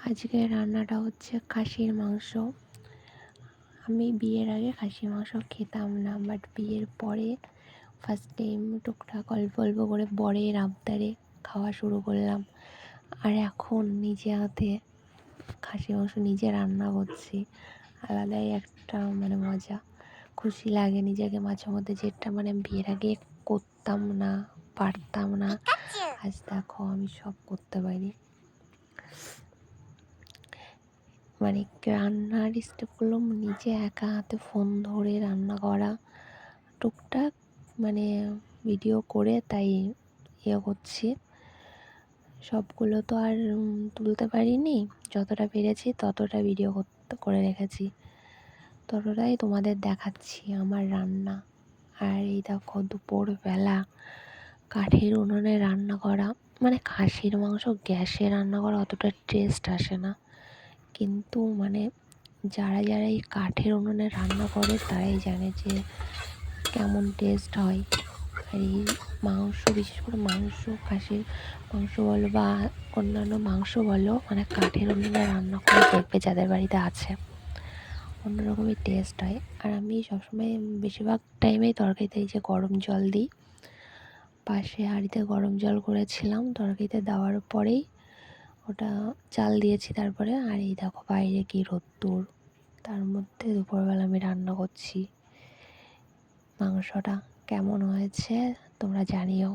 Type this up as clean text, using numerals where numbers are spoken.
আজকে রান্নাটা হচ্ছে খাসির মাংস। আমি বিয়ের আগে খাসির মাংস খেতাম না, বাট বিয়ের পরে ফার্স্ট টাইম টুকটাক অল্প অল্প করে বরের আবদারে খাওয়া শুরু করলাম। আর এখন নিজে হাতে খাসির মাংস নিজে রান্না করছি। আলাদাই একটা মজা, খুশি লাগে নিজেকে মাঝে মধ্যে, যেটা বিয়ের আগে করতাম না, পারতাম না। আজ দেখো আমি সব করতে পারি। রান্নার স্টেপগুলো নিজে একা হাতে ফোন ধরে রান্না করা, টুকটাক ভিডিও করে তাই করছি। সবগুলো তো আর তুলতে পারিনি, যতটা পেরেছি ততটা ভিডিও করে রেখেছি, ততটাই তোমাদের দেখাচ্ছি আমার রান্না। আর এই দেখো দুপুরবেলা কাঠের উনুনে রান্না করা, খাসির মাংস গ্যাসে রান্না করা অতটা টেস্ট আসে না, কিন্তু যারা যারা এই কাঠের উনুনে রান্না করে তারাই জানে যে কেমন টেস্ট হয়। আর এই মাংস, বিশেষ করে মাংস, খাসির মাংস বলো বা অন্যান্য মাংস বলো, কাঠের উনুনে রান্না করে দেখবে যাদের বাড়িতে আছে, অন্যরকমই টেস্ট হয়। আর আমি সবসময় বেশিরভাগ টাইমেই তরকারিতে এই যে গরম জল দিই, পাশে হাঁড়িতে গরম জল করেছিলাম, তরকারিতে দেওয়ার পরেই ওটা চাল দিয়েছি তারপরে। আর এই দেখো বাইরে কি রোদ্দুর, তার মধ্যে দুপুরবেলা আমি রান্না করছি। মাংসটা কেমন হয়েছে তোমরা জানিও।